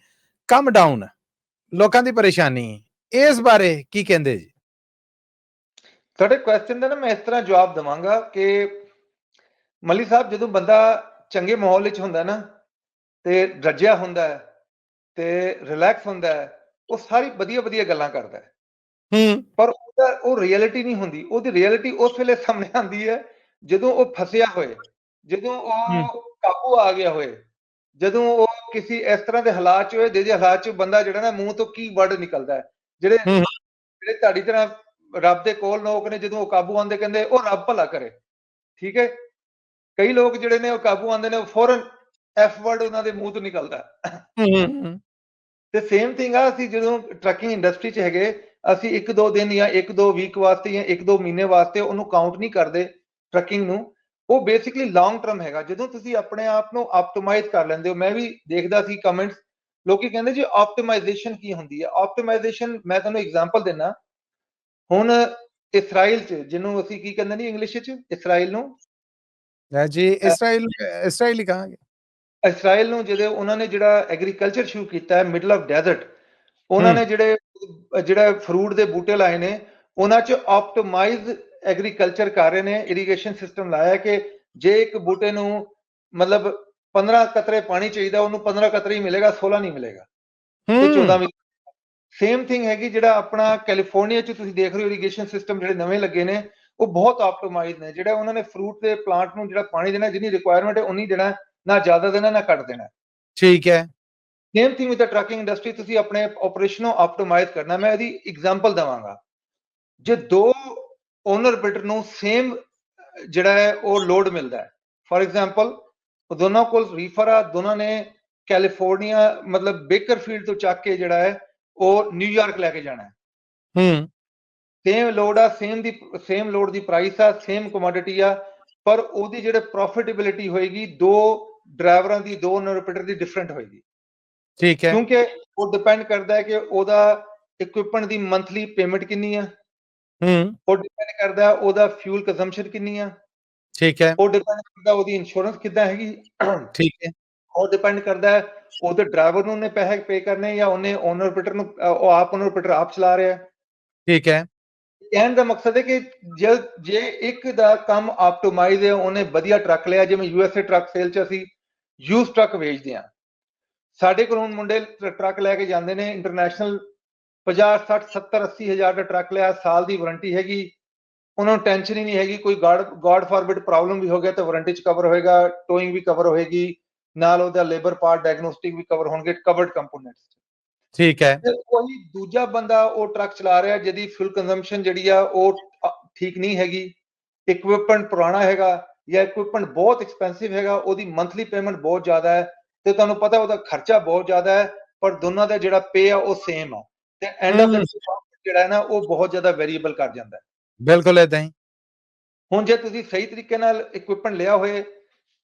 ਕੰਮ ਡਾਊਨ, ਲੋਕਾਂ ਦੀ ਪਰੇਸ਼ਾਨੀ, ਇਸ ਬਾਰੇ ਕੀ ਕਹਿੰਦੇ ਜੀ? ਤੁਹਾਡੇ ਕੁਐਸਚਨ ਦਾ ਨਾ ਮੈਂ ਇਸ ਤਰ੍ਹਾਂ ਜਵਾਬ ਦਵਾਂਗਾ ਕਿ ਮਲੀ ਸਾਹਿਬ, ਜਦੋਂ ਬੰਦਾ ਚੰਗੇ ਮਾਹੌਲ ਵਿੱਚ ਹੁੰਦਾ ਨਾ, ਤੇ ਰੱਜਿਆ ਹੁੰਦਾ ਹੈ, ਤੇ ਰਿਲੈਕਸ ਹੁੰਦਾ ਹੈ, ਉਹ ਸਾਰੀ ਵਧੀਆ ਗੱਲਾਂ ਕਰਦਾ ਹੈ। ਪਰ ਉਹ ਰਿਐਲਿਟੀ ਨਹੀਂ ਹੁੰਦੀ। ਉਹਦੀ ਰਿਐਲਿਟੀ ਉਸ ਵੇਲੇ ਸਾਹਮਣੇ ਆਉਂਦੀ ਹੈ ਜਦੋਂ ਉਹ ਫਸਿਆ ਹੋਏ, ਜਦੋਂ ਉਹ ਕਾਬੂ ਆ ਗਿਆ ਹੋਏ, ਜਦੋਂ ਉਹ ਕਿਸੇ ਇਸ ਤਰ੍ਹਾਂ ਦੇ ਹਾਲਾਤ ਚ ਹੋਏ ਜਿਹਦੇ ਹਾਲਾਤ ਚ ਬੰਦਾ ਜਿਹੜਾ ਨਾ ਮੂੰਹ ਤੋਂ ਕੀ ਵਰਡ ਨਿਕਲਦਾ ਹੈ, ਜਿਹੜੇ ਤੁਹਾਡੀ ਤਰ੍ਹਾਂ ਰੱਬ ਦੇ ਕੋਲ ਲੋਕ ਨੇ, ਜਦੋਂ ਉਹ ਕਾਬੂ ਆਉਂਦੇ ਕਹਿੰਦੇ ਉਹ ਰੱਬ ਭਲਾ ਕਰੇ। ਠੀਕ ਹੈ, ਕਈ ਲੋਕ ਜਿਹੜੇ ਨੇ ਉਹ ਕਾਬੂ ਆਉਂਦੇ ਨੇ, ਉਹ ਫੌਰਨ ਐਫ ਵਰਡ ਉਹਨਾਂ ਦੇ ਮੂੰਹ ਤੋਂ ਨਿਕਲਦਾ। ਤੇ ਸੇਮ ਥਿੰਗ ਆ, ਅਸੀਂ ਜਦੋਂ ਟਰੱਕਿੰਗ ਇੰਡਸਟਰੀ 'ਚ ਹੈਗੇ, ਅਸੀਂ 1-2 ਦਿਨ ਜਾਂ 1-2 ਵੀਕ ਵਾਸਤੇ ਜਾਂ 1-2 ਮਹੀਨੇ ਵਾਸਤੇ ਉਹਨੂੰ ਕਾਊਂਟ ਨਹੀਂ ਕਰਦੇ ਟਰੱਕਿੰਗ ਨੂੰ। ਉਹ ਬੇਸਿਕਲੀ ਲੌਂਗ ਟਰਮ ਹੈਗਾ। ਜਦੋਂ ਤੁਸੀਂ ਆਪਣੇ ਆਪ ਨੂੰ ਆਪਟੀਮਾਈਜ਼ ਕਰ ਲੈਂਦੇ ਹੋ, ਮੈਂ ਵੀ ਦੇਖਦਾ ਸੀ ਕਮੈਂਟਸ, ਲੋਕੀ ਕਹਿੰਦੇ ਜੀ ਆਪਟੀਮਾਈਜ਼ੇਸ਼ਨ ਕੀ ਹੁੰਦੀ ਹੈ। ਆਪਟੀਮਾਈਜ਼ੇਸ਼ਨ ਮੈਂ ਤੁਹਾਨੂੰ ਐਗਜ਼ਾਮਪਲ ਦਿੰਦਾ। ਹੁਣ ਇਸਰਾਈਲ 'ਚ, ਜਿਹਨੂੰ ਅਸੀਂ ਕੀ ਕਹਿੰਦੇ ਨੇ ਇੰਗਲਿਸ਼ 'ਚ, ਇਸਰਾਈਲ ਨੂੰ ਜੀ ਇਸਰਾਈਲ ਹੀ ਕਹਾਂਗੇ। ਇਸਰਾਈਲ ਨੂੰ ਜਦੋਂ ਉਹਨਾਂ ਨੇ ਜਿਹੜਾ ਐਗਰੀਕਲਚਰ ਸ਼ੁਰੂ ਕੀਤਾ ਹੈ ਮਿਡਲ ਆਫ ਡੈਜ਼ਰਟ, ਉਹਨਾਂ ਨੇ ਜਿਹੜਾ ਫਰੂਟ ਦੇ ਬੂਟੇ ਲਾਏ ਨੇ, ਉਹਨਾਂ 'ਚ ਆਪਟੀਮਾਈਜ਼ ਐਗਰੀਕਲਚਰ ਕਰ ਰਹੇ ਨੇ। ਇਰੀਗੇਸ਼ਨ ਸਿਸਟਮ ਲਾਇਆ ਕਿ ਜੇ ਇੱਕ ਬੂਟੇ ਨੂੰ ਮਤਲਬ 15 ਕਤਰੇ ਪਾਣੀ ਚਾਹੀਦਾ, ਉਹਨੂੰ 15 ਕਤਰੇ ਹੀ ਮਿਲੇਗਾ, 16 ਨਹੀਂ ਮਿਲੇਗਾ ਤੇ 14 ਵੀ। ਸੇਮ ਥਿੰਗ ਹੈਗੀ ਜਿਹੜਾ ਆਪਣਾ ਕੈਲੀਫੋਰਨੀਆ 'ਚ ਤੁਸੀਂ ਦੇਖ ਰਹੇ ਹੋ, ਇਰੀਗੇਸ਼ਨ ਸਿਸਟਮ ਜਿਹੜੇ ਨਵੇਂ ਲੱਗੇ ਨੇ ਉਹ ਬਹੁਤ ਆਪਟੀਮਾਈਜ਼ ਨੇ। ਜਿਹੜਾ ਉਹਨਾਂ ਨੇ ਫਰੂਟ ਦੇ ਪਲਾਂਟ ਨੂੰ ਜਿਹੜਾ ਪਾਣੀ ਦੇਣਾ, ਜਿੰਨੀ ਰਿਕੁਆਇਰਮੈਂਟ ਹੈ ਉਨੀ ਦੇਣਾ, ਨਾ ਜ਼ਿਆਦਾ ਦੇਣਾ ਨਾ ਘੱਟ ਦੇਣਾ। ਠੀਕ ਹੈ। Same thing with the trucking industry, ਤੁਸੀਂ ਆਪਣੇ ਆਪਰੇਸ਼ਨ ਨੂੰ ਆਪਟੀਮਾਈਜ਼ ਕਰਨਾ। ਮੈਂ ਇਹਦੀ ਐਗਜ਼ਾਮਪਲ ਦਵਾਂਗਾ। ਜੇ 2 ਓਨਰ ਬਿਲਡਰ ਨੂੰ ਸੇਮ ਜਿਹੜਾ ਹੈ ਉਹ ਲੋਡ ਮਿਲਦਾ ਹੈ, ਫॉर ਐਗਜ਼ਾਮਪਲ ਦੋਨਾਂ ਕੋਲ ਰੀਫਰ ਆ, ਦੋਨਾਂ ਨੇ ਕੈਲੀਫੋਰਨੀਆ ਮਤਲਬ ਬੇਕਰਫੀਲਡ ਤੋਂ ਚੱਕ ਕੇ ਜਿਹੜਾ ਹੈ ਉਹ ਨਿਊਯਾਰਕ ਲੈ ਕੇ ਜਾਣਾ ਹੈ। ਸੇਮ ਲੋਡ ਆ, ਸੇਮ ਲੋਡ ਦੀ ਪ੍ਰਾਈਸ ਆ, ਸੇਮ ਕਮੋਡਿਟੀ ਆ, ਪਰ ਉਹਦੀ ਜਿਹੜੇ ਪ੍ਰੋਫਿਟੇਬਿਲਿਟੀ ਹੋਏਗੀ 2 ਡਰਾਈਵਰਾਂ ਦੀ, 2 ਓਨਰ ਬਿਲਡਰ ਦੀ ਡਿਫਰੈਂਟ ਹੋਏਗੀ। ਠੀਕ ਹੈ। ਕਿਉਂਕਿ ਉਹ ਡਿਪੈਂਡ ਕਰਦਾ ਹੈ ਕਿ ਉਹਦਾ ਇਕਵਿਪਮੈਂਟ ਦੀ ਮੰਥਲੀ ਪੇਮੈਂਟ ਕਿੰਨੀ ਆ, ਉਹ ਡਿਪੈਂਡ ਕਰਦਾ ਉਹਦਾ ਫਿਊਲ ਕੰਜ਼ੰਪਸ਼ਨ ਕਿੰਨੀ ਆ, ਠੀਕ ਹੈ। ਉਹ ਡਿਪੈਂਡ ਕਰਦਾ ਉਹਦੀ ਇੰਸ਼ੋਰੈਂਸ ਕਿੱਦਾਂ ਹੈਗੀ, ਠੀਕ ਹੈ। ਉਹ ਡਿਪੈਂਡ ਕਰਦਾ ਉਹਦੇ ਡਰਾਈਵਰ ਨੂੰ ਉਹਨੇ ਪੈਸੇ ਪੇ ਕਰਨੇ ਜਾਂ ਉਹਨੇ ਓਨਰ ਬਿਲਡਰ ਨੂੰ, ਉਹ ਆਪ ਓਨਰ ਬਿਲਡਰ ਆਪ ਚਲਾ ਰਿਹਾ। ਠੀਕ ਹੈ। ਕਹਿਣ ਦਾ ਮਕਸਦ ਹੈ ਕਿ ਜੇ ਇੱਕ ਦਾ ਕੰਮ ਆਪਟੀਮਾਈਜ਼ ਹੈ, ਉਹਨੇ ਵਧੀਆ ਟਰੱਕ ਲਿਆ, ਜਿਵੇਂ USA ਟਰੱਕ ਸੇਲ 'ਚ ਅਸੀਂ ਯੂਜ਼ ਟਰੱਕ ਵੇਚਦੇ ਹਾਂ। ਸਾਡੇ ਕੋਲ ਹੁਣ ਮੁੰਡੇ ਟਰੱਕ ਲੈ ਕੇ ਜਾਂਦੇ ਨੇ ਇੰਟਰਨੈਸ਼ਨਲ, 50, 60, 70, 80 ਹਜ਼ਾਰ ਦਾ ਟਰੱਕ ਲਿਆ, ਸਾਲ ਦੀ ਵਾਰੰਟੀ ਹੈਗੀ, ਉਹਨਾਂ ਨੂੰ ਟੈਨਸ਼ਨ ਹੀ ਨਹੀਂ ਹੈਗੀ। ਕੋਈ ਗॉड ਫॉरबिड ਪ੍ਰੋਬਲਮ ਵੀ ਹੋ ਗਿਆ ਤਾਂ ਵਾਰੰਟੀ 'ਚ ਕਵਰ ਹੋਏਗਾ, ਟੋਇੰਗ ਵੀ ਕਵਰ ਹੋਏਗੀ, ਨਾਲ ਉਹਦਾ ਲੇਬਰ ਪਾਰਟ ਡਾਇਗਨੋਸਟਿਕ ਵੀ ਕਵਰ ਹੋਣਗੇ, ਕਵਰਡ ਕੰਪੋਨੈਂਟਸ। ਠੀਕ ਹੈ। ਤੇ ਕੋਈ ਦੂਜਾ ਬੰਦਾ ਉਹ ਟਰੱਕ ਚਲਾ ਰਿਹਾ ਜਿਹਦੀ ਫਿਊਲ ਕੰਜ਼ੰਪਸ਼ਨ ਜਿਹੜੀ ਆ ਉਹ ਠੀਕ ਨਹੀਂ ਹੈਗੀ, ਇਕਵਿਪਮੈਂਟ ਪੁਰਾਣਾ ਹੈਗਾ ਜਾਂ ਇਕਵਿਪਮੈਂਟ ਬਹੁਤ ਐਕਸਪੈਂਸਿਵ ਹੈਗਾ, ਉਹਦੀ ਮੰਥਲੀ ਪੇਮੈਂਟ ਬਹੁਤ ਜ਼ਿਆਦਾ ਹੈ ਤੇ ਤੁਹਾਨੂੰ ਪਤਾ ਉਹਦਾ ਖਰਚਾ ਬਹੁਤ ਜ਼ਿਆਦਾ ਹੈ, ਪਰ ਦੋਨਾਂ ਦਾ ਜਿਹੜਾ ਪੇ ਆ ਉਹ ਸੇਮ ਆ, ਤੇ ਐਂਡ ਆਫ ਦ ਜਿਹੜਾ ਹੈ ਨਾ ਉਹ ਬਹੁਤ ਜ਼ਿਆਦਾ ਵੇਰੀਏਬਲ ਕਰ ਜਾਂਦਾ ਹੈ। ਬਿਲਕੁਲ ਏਦਾਂ ਹੀ। ਹੁਣ ਜੇ ਤੁਸੀਂ ਸਹੀ ਤਰੀਕੇ ਨਾਲ ਇਕਵਿਪਮੈਂਟ ਲਿਆ ਹੋਏ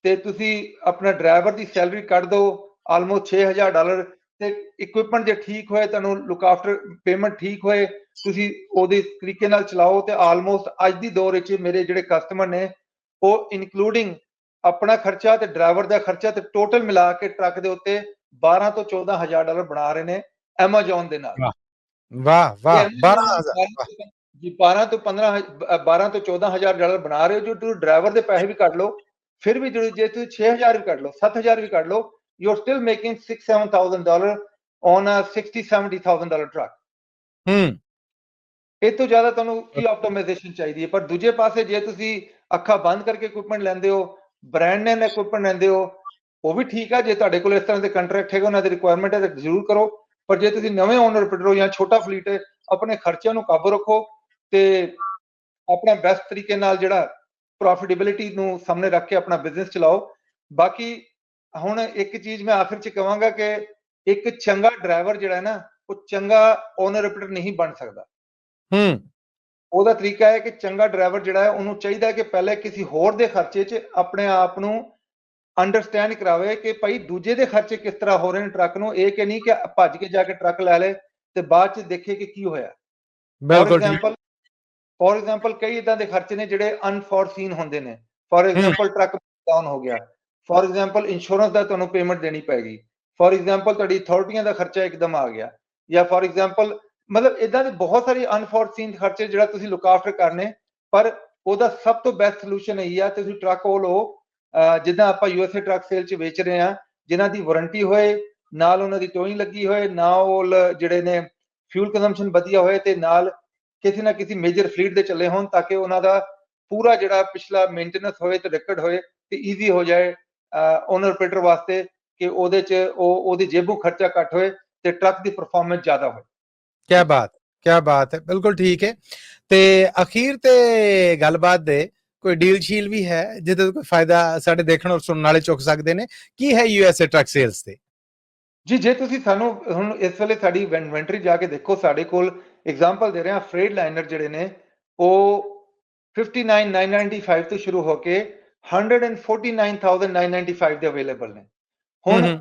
ਤੇ ਤੁਸੀਂ ਆਪਣਾ ਡਰਾਈਵਰ ਦੀ ਸੈਲਰੀ ਕੱਢ ਦਿਓ ਆਲਮੋਸਟ $6000, ਤੇ ਇਕਵਿਪਮੈਂਟ ਜੇ ਠੀਕ ਹੋਏ, ਤੁਹਾਨੂੰ ਲੁੱਕ ਆਫਟਰ ਪੇਮੈਂਟ ਠੀਕ ਹੋਏ, ਤੁਸੀਂ ਉਹਦੇ ਤਰੀਕੇ ਨਾਲ ਚਲਾਓ, ਤੇ ਆਲਮੋਸਟ ਅੱਜ ਦੀ ਦੌਰ ਵਿੱਚ ਮੇਰੇ ਜਿਹੜੇ ਕਸਟਮਰ ਨੇ ਉਹ ਇਨਕਲੂਡਿੰਗ ਆਪਣਾ ਖਰਚਾ ਤੇ ਡਰਾਈਵਰ ਦਾ ਖਰਚਾ ਤੇ ਟੋਟਲ ਮਿਲਾ ਕੇ ਟਰੱਕ ਦੇ ਉੱਤੇ $12,000 ਤੋਂ $14,000 ਬਣਾ ਰਹੇ ਨੇ ਐਮਾਜ਼ੋਨ ਦੇ ਨਾਲ। ਵਾਹ ਵਾਹ। 12,000 ਜੀ 12 ਤੋਂ 15 12 ਤੋਂ $14,000 ਬਣਾ ਰਹੇ ਹੋ, ਜੋ ਤੁਸੀਂ ਡਰਾਈਵਰ ਦੇ ਪੈਸੇ ਵੀ ਕੱਢ ਲਓ, ਫਿਰ ਵੀ ਜੇ ਤੁਸੀਂ 6000 ਵੀ ਕੱਢ ਲਓ, 7000 ਵੀ ਕੱਢ ਲਓ, you are still making $6,000-7,000 on a $60,000-70,000 truck. ਇਹ ਤੋਂ ਜ਼ਿਆਦਾ ਤੁਹਾਨੂੰ ਕੀ ਆਪਟੀਮਾਈਜ਼ੇਸ਼ਨ ਚਾਹੀਦੀ ਹੈ। ਪਰ ਦੂਜੇ ਪਾਸੇ ਜੇ ਤੁਸੀਂ ਅੱਖਾਂ ਬੰਦ ਕਰਕੇ ਇਕਵਿਪਮੈਂਟ ਲੈਂਦੇ ਹੋ, ਬ੍ਰਾਂਡ ਨੇਮ ਇਕਵਿਪਮੈਂਟ ਲੈਂਦੇ ਹੋ, ਉਹ ਵੀ ਠੀਕ ਆ। ਜੇ ਤੁਹਾਡੇ ਕੋਲ ਇਸ ਤਰ੍ਹਾਂ ਦੇ ਕੰਟਰੈਕਟ ਹੈਗਾ, ਉਹਨਾਂ ਦੀ ਰਿਕੁਆਇਰਮੈਂਟ ਹੈ ਤਾਂ ਜ਼ਰੂਰ ਕਰੋ। ਪਰ ਜੇ ਤੁਸੀਂ ਨਵੇਂ ਓਨਰ ਬਿਲਡਰ ਜਾਂ ਛੋਟਾ ਫਲੀਟ ਹੈ, ਆਪਣੇ ਖਰਚਿਆਂ ਨੂੰ ਕਾਬੂ ਰੱਖੋ ਤੇ ਆਪਣਾ ਬੈਸਟ ਤਰੀਕੇ ਨਾਲ ਜਿਹੜਾ ਪ੍ਰੋਫਿਟੇਬਿਲਿਟੀ ਨੂੰ ਸਾਹਮਣੇ ਰੱਖ ਕੇ ਆਪਣਾ ਬਿਜ਼ਨਸ ਚਲਾਓ। ਬਾਕੀ ਹੁਣ ਇੱਕ ਚੀਜ਼ ਮੈਂ ਆਖਿਰ 'ਚ ਕਹਾਂਗਾ ਕਿ ਇੱਕ ਚੰਗਾ ਡਰਾਈਵਰ ਜਿਹੜਾ ਹੈ ਨਾ, ਉਹ ਚੰਗਾ ਓਨਰ ਬਿਲਡਰ ਨਹੀਂ ਬਣ ਸਕਦਾ। ਉਹਦਾ ਤਰੀਕਾ ਹੈ ਕਿ ਚੰਗਾ ਡਰਾਈਵਰ ਜਿਹੜਾ ਹੈ ਉਹਨੂੰ ਚਾਹੀਦਾ ਕਿ ਪਹਿਲੇ ਕਿਸੇ ਹੋਰ ਦੇ ਖਰਚੇ 'ਚ ਆਪਣੇ ਆਪ ਨੂੰ ਅੰਡਰਸਟੈਂਡ ਕਰਾਵੇ ਕਿ ਭਾਈ ਦੂਜੇ ਦੇ ਖਰਚੇ ਕਿਸ ਤਰ੍ਹਾਂ ਹੋ ਰਹੇ ਨੇ ਟਰੱਕ ਨੂੰ। ਇਹ ਕਿ ਨਹੀਂ ਕਿ ਭੱਜ ਕੇ ਜਾ ਕੇ ਟਰੱਕ ਲੈ ਲੇ ਤੇ ਬਾਅਦ 'ਚ ਦੇਖੇ ਕਿ ਕੀ ਹੋਇਆ। ਫੋਰ ਐਗਜ਼ਾਮਪਲ ਕਈ ਇਦਾਂ ਦੇ ਖਰਚੇ ਨੇ ਜਿਹੜੇ ਅਨਫੋਰਸੀਨ ਹੁੰਦੇ ਨੇ। ਫੋਰ ਐਗਜ਼ਾਮਪਲ ਟਰੱਕ ਡਾਊਨ ਹੋ ਗਿਆ, ਫੋਰ ਐਗਜ਼ਾਮਪਲ ਇੰਸ਼ੋਰੈਂਸ ਦਾ ਤੁਹਾਨੂੰ ਪੇਮੈਂਟ ਦੇਣੀ ਪੈਗੀ, ਫੋਰ ਐਗਜ਼ਾਮਪਲ ਤੁਹਾਡੀ ਅਥਾਰਟੀਆਂ ਦਾ ਖਰਚਾ ਇੱਕਦਮ ਆ ਗਿਆ, ਜਾਂ ਫੋਰ ਐਗਜ਼ਾਮਪਲ ਮਤਲਬ ਇਦਾਂ ਦੇ ਬਹੁਤ ਸਾਰੇ ਅਨਫੋਰਸੀਨ ਖਰਚੇ ਜਿਹੜਾ ਤੁਸੀਂ ਲੁੱਕ ਆਫਟਰ ਕਰਨੇ। ਪਰ ਉਹਦਾ ਸਭ ਤੋਂ ਬੈਸਟ ਸੋਲੂਸ਼ਨ ਇਹੀ ਆ, ਤੁਸੀਂ ਟਰੱਕ ਉਹ ਲਓ ਜਿੱਦਾਂ ਆਪਾਂ USA ਟਰੱਕ ਸੇਲ 'ਚ ਵੇਚ ਰਹੇ ਹਾਂ, ਜਿਨ੍ਹਾਂ ਦੀ ਵਾਰੰਟੀ ਹੋਏ, ਨਾਲ ਉਹਨਾਂ ਦੀ ਟੋਇੰਗ ਲੱਗੀ ਹੋਏ, ਨਾਲ ਜਿਹੜੇ ਨੇ ਫਿਊਲ ਕੰਜ਼ੰਪਸ਼ਨ ਵਧੀਆ ਹੋਏ, ਤੇ ਨਾਲ ਕਿਸੇ ਨਾ ਕਿਸੇ ਮੇਜਰ ਫਲੀਟ ਦੇ ਚੱਲੇ ਹੋਣ, ਤਾਂ ਕਿ ਉਹਨਾਂ ਦਾ ਪੂਰਾ ਜਿਹੜਾ ਪਿਛਲਾ ਮੇਨਟੇਨੈਂਸ ਹੋਏ ਤੇ ਰਿਕਾਰਡ ਹੋਏ ਤੇ ਈਜ਼ੀ ਹੋ ਜਾਏ ਓਨਰ ਆਪਰੇਟਰ ਵਾਸਤੇ ਕਿ ਉਹਦੇ 'ਚ ਉਹਦੀ ਜੇਬੋਂ ਖਰਚਾ ਘੱਟ ਹੋਏ ਤੇ ਟਰੱਕ ਦੀ ਪਰਫਾਰਮੈਂਸ ਜ਼ਿਆਦਾ ਹੋਏ। ਕਿਆ ਬਾਤ ਹੈ, ਬਿਲਕੁਲ ਠੀਕ ਹੈ। ਤੇ ਅਖੀਰ ਤੇ ਗੱਲਬਾਤ ਦੇ ਕੋਈ ਡੀਲ ਸ਼ੀਲ ਵੀ ਹੈ ਜਿਹਦੇ ਤੋਂ ਕੋਈ ਫਾਇਦਾ ਸਾਡੇ ਦੇਖਣ ਔਰ ਸੁਣਨ ਵਾਲੇ ਚੁੱਕ ਸਕਦੇ ਨੇ? ਕੀ ਹੈ ਯੂਐਸਏ ਟਰੱਕ ਸੇਲਸ ਤੇ? ਜੀ ਜੇ ਤੁਸੀਂ ਸਾਨੂੰ ਹੁਣ ਇਸ ਵੇਲੇ ਸਾਡੀ ਇਨਵੈਂਟਰੀ ਜਾ ਕੇ ਦੇਖੋ, ਸਾਡੇ ਕੋਲ ਐਗਜ਼ਾਮਪਲ ਦੇ ਰਹੇ ਹਾਂ, ਫਰੇਡ ਲਾਈਨਰ ਜਿਹੜੇ ਨੇ ਉਹ 59995 ਤੋਂ ਸ਼ੁਰੂ ਹੋ ਕੇ 149995 ਦੇ ਅਵੇਲੇਬਲ ਨੇ। ਹੁਣ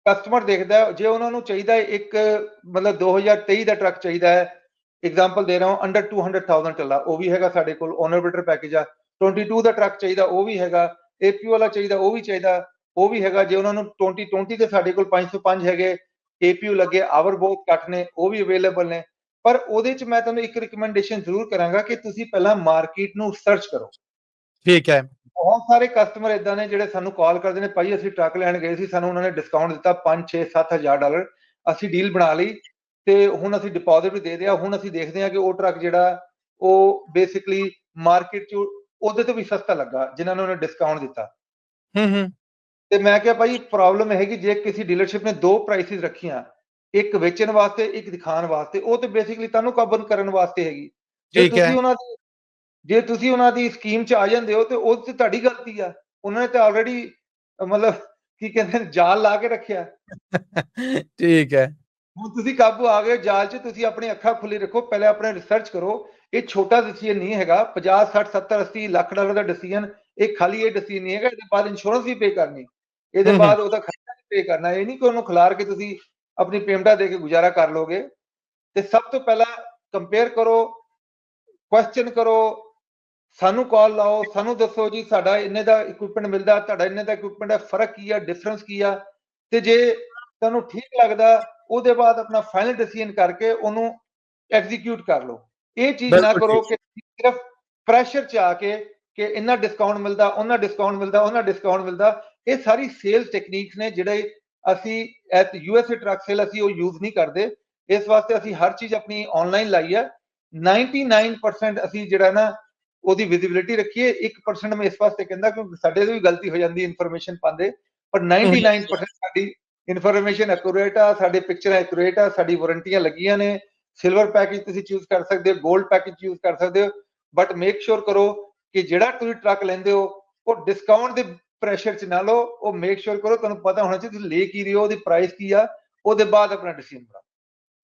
ਕਸਟਮਰ ਦੇਖਦਾ ਜੇ ਉਹਨਾਂ ਨੂੰ ਚਾਹੀਦਾ ਇੱਕ ਮਤਲਬ 2023 ਦਾ ਟਰੱਕ ਚਾਹੀਦਾ ਹੈ, ਐਗਜ਼ਾਮਪਲ ਦੇ ਰਹਾ ਹਾਂ, ਅੰਡਰ 200,000 ਚੱਲਾ, ਉਹ ਵੀ ਹੈਗਾ ਸਾਡੇ ਕੋਲ, ਓਨਰ ਬਿਲਡਰ ਪੈਕੇਜ ਆ। 22 ਦਾ ਟਰੱਕ ਚਾਹੀਦਾ ਉਹ ਵੀ ਹੈਗਾ, ਏਪੀਓ ਵਾਲਾ ਚਾਹੀਦਾ ਉਹ ਵੀ ਚਾਹੀਦਾ ਉਹ ਵੀ ਹੈਗਾ। ਜੇ ਉਹਨਾਂ ਨੂੰ 2020 ਦੇ ਸਾਡੇ ਕੋਲ 505 ਹੈਗੇ, ਏਪੀਓ ਲੱਗੇ, ਆਵਰ ਬਹੁਤ ਘੱਟ ਨੇ, ਉਹ ਵੀ ਅਵੇਲੇਬਲ ਨੇ। ਪਰ ਉਹਦੇ ਚ ਮੈਂ ਤੁਹਾਨੂੰ ਇੱਕ ਰਿਕਮੈਂਡੇਸ਼ਨ ਜ਼ਰੂਰ ਕਰਾਂਗਾ ਕਿ ਤੁਸੀਂ ਪਹਿਲਾਂ ਮਾਰਕੀਟ ਨੂੰ ਸਰਚ ਕਰੋ। ਠੀਕ ਹੈ। ਬਹੁਤ ਸਾਰੇ ਕਸਟਮਰ ਇਦਾਂ ਨੇ ਜਿਹੜੇ ਸਾਨੂੰ ਕਾਲ ਕਰਦੇ ਨੇ, ਭਾਈ ਅਸੀਂ ਟਰੱਕ ਲੈਣ ਗਏ ਸੀ, ਸਾਨੂੰ ਉਹਨਾਂ ਨੇ ਡਿਸਕਾਊਂਟ ਦਿੱਤਾ 5 6 7,000 $, ਅਸੀਂ ਡੀਲ ਬਣਾ ਲਈ ਤੇ ਹੁਣ ਅਸੀਂ ਡਿਪੋਜ਼ਿਟ ਵੀ ਦੇ ਦਿਆ, ਹੁਣ ਅਸੀਂ ਦੇਖਦੇ ਹਾਂ ਕਿ ਉਹ ਟਰੱਕ ਜਿਹੜਾ ਉਹ ਬੇਸਿਕਲੀ ਮਾਰਕੀਟ ਚ ਉਹਦੇ ਤੋਂ ਵੀ ਸਸਤਾ ਲੱਗਾ ਜਿਨ੍ਹਾਂ ਨੇ ਉਹਨੇ ਡਿਸਕਾਊਂਟ ਦਿੱਤਾ। ਤੇ ਮੈਂ ਕਿਹਾ ਭਾਈ ਪ੍ਰੋਬਲਮ ਹੈਗੀ ਜੇ ਕਿਸੇ ਡੀਲਰਸ਼ਿਪ ਨੇ ਦੋ ਪ੍ਰਾਈਸਿਸ ਰੱਖੀਆਂ, ਇੱਕ ਵੇਚਣ ਵਾਸਤੇ ਇੱਕ ਦਿਖਾਉਣ ਵਾਸਤੇ, ਉਹ ਤੇ ਬੇਸਿਕਲੀ ਤੁਹਾਨੂੰ ਕਬਰ ਕਰਨ ਵਾਸਤੇ ਹੈਗੀ। ਜੇ ਤੁਸੀਂ ਉਹਨਾਂ ਦੀ ਸਕੀਮ ਚ ਆ ਜਾਂਦੇ ਹੋ ਤੇ ਉਹ ਤੇ ਤੁਹਾਡੀ ਗਲਤੀ ਆ, ਉਹਨਾਂ ਨੇ ਤਾਂ ਆਲਰੇਡੀ ਮਤਲਬ ਕੀ ਕਹਿੰਦੇ ਨੇ ਜਾਲ ਲਾ ਕੇ ਰੱਖਿਆ। ਠੀਕ ਹੈ। ਹੁਣ ਤੁਸੀਂ ਕਾਬੂ ਆ ਗਏ ਜਾਲ 'ਚ, ਤੁਸੀਂ ਆਪਣੀ ਅੱਖਾਂ ਖੁੱਲੀ ਰੱਖੋ, ਪਹਿਲੇ ਆਪਣੇ ਰਿਸਰਚ ਕਰੋ। ਇਹ ਛੋਟਾ ਡਿਸੀਜਨ ਨਹੀਂ ਹੈਗਾ, 50 60 70 80 ਲੱਖ ਡਾਲਰ ਦਾ ਡਿਸੀਜਨ। ਇਹ ਖਾਲੀ ਇਹ ਡਿਸੀਜਨ ਨਹੀਂ ਹੈਗਾ, ਇਹਦੇ ਬਾਅਦ ਇੰਸ਼ੋਰੈਂਸ ਵੀ ਪੇ ਕਰਨੀ, ਇਹਦੇ ਬਾਅਦ ਉਹਦਾ ਖਰਚਾ ਵੀ ਪੇ ਕਰਨਾ। ਇਹ ਨਹੀਂ ਕਿ ਉਹਨੂੰ ਖਿਲਾਰ ਕੇ ਤੁਸੀਂ ਆਪਣੀ ਪੇਮੈਂਟਾਂ ਦੇ ਕੇ ਗੁਜ਼ਾਰਾ ਕਰ ਲੋਗੇ। ਤੇ ਸਭ ਤੋਂ ਪਹਿਲਾਂ ਕੰਪੇਅਰ ਕਰੋ, ਕੁਐਸਚਨ ਕਰੋ, ਸਾਨੂੰ ਕਾਲ ਲਾਓ, ਸਾਨੂੰ ਦੱਸੋ ਜੀ ਸਾਡਾ ਇੰਨੇ ਦਾ ਇਕਵਿਪਮੈਂਟ ਮਿਲਦਾ, ਤੁਹਾਡਾ ਇੰਨੇ ਦਾ ਇਕਵਿਪਮੈਂਟ ਹੈ, ਫਰਕ ਕੀ ਆ, ਡਿਫਰੈਂਸ ਕੀ ਆ। ਤੇ ਜੇ ਤੁਹਾਨੂੰ ਠੀਕ ਲੱਗਦਾ ਉਹਦੇ ਬਾਅਦ ਆਪਣਾ ਫਾਈਨਲ ਡਿਸੀਜਨ ਕਰਕੇ ਉਹਨੂੰ ਐਗਜ਼ੀਕਿਊਟ ਕਰ ਲਓ। ਇਹ ਚੀਜ਼ ਨਾ ਬਿਲਕੁਲ ਕਰੋ ਠੀਕ। ਕਿ ਸਿਰਫ ਪ੍ਰੈਸ਼ਰ 'ਚ ਆ ਕੇ ਕਿ ਇੰਨਾ ਡਿਸਕਾਊਂਟ ਮਿਲਦਾ, ਉਹਨਾਂ ਡਿਸਕਾਊਂਟ ਮਿਲਦਾ, ਉਹਨਾਂ ਡਿਸਕਾਊਂਟ ਮਿਲਦਾ। ਇਹ ਸਾਰੀ ਸੇਲਸ ਟੈਕਨੀਕਸ ਨੇ ਜਿਹੜੇ ਅਸੀਂ ਐਟ ਯੂਐਸਏ ਟਰੱਕ ਸੇਲ ਅਸੀਂ ਉਹ ਯੂਜ਼ ਨਹੀਂ ਕਰਦੇ। ਇਸ ਵਾਸਤੇ ਅਸੀਂ ਹਰ ਚੀਜ਼ ਆਪਣੀ ਆਨਲਾਈਨ ਲਾਈ ਹੈ। 99% ਅਸੀਂ ਜਿਹੜਾ ਨਾ ਉਹਦੀ ਵਿਜ਼ਿਬਿਲਿਟੀ ਰੱਖੀਏ। 1% ਮੈਂ ਇਸ ਵਾਸਤੇ ਕਹਿੰਦਾ ਕਿਉਂਕਿ ਸਾਡੇ ਤੋਂ ਵੀ ਗਲਤੀ ਹੋ ਜਾਂਦੀ ਇਨਫੋਰਮੇਸ਼ਨ ਪਾਉਂਦੇ, ਪਰ 99% ਸਾਡੀ ਇਨਫੋਰਮੇਸ਼ਨ ਐਕੂਰੇਟ ਆ, ਸਾਡੇ ਪਿਕਚਰਾਂ ਐਕੂਰੇਟ ਆ, ਸਾਡੀ ਵਾਰੰਟੀਆਂ ਲੱਗੀਆਂ ਨੇ। ਸਿਲਵਰ ਪੈਕੇਜ ਤੁਸੀਂ ਚੂਜ਼ ਕਰ ਸਕਦੇ ਹੋ, 골ਡ ਪੈਕੇਜ ਚੂਜ਼ ਕਰ ਸਕਦੇ ਹੋ, ਬਟ ਮੇਕ ਸ਼ੋਰ ਕਰੋ ਕਿ ਜਿਹੜਾ ਤੁਸੀਂ ਟਰੱਕ ਲੈਂਦੇ ਹੋ ਉਹ ਡਿਸਕਾਊਂਟ ਦੇ ਪ੍ਰੈਸ਼ਰ 'ਚ ਨਾ ਲਓ। ਉਹ ਮੇਕ ਸ਼ੋਰ ਕਰੋ ਤੁਹਾਨੂੰ ਪਤਾ ਹੋਣਾ ਚਾਹੀਦਾ ਤੁਸੀਂ ਲੈ ਕੀ ਰਹੇ ਹੋ, ਉਹਦੀ ਪ੍ਰਾਈਸ ਕੀ ਆ, ਉਹਦੇ ਬਾਅਦ ਆਪਣਾ ਡਿਸੀਜਨ ਬਣਾਓ।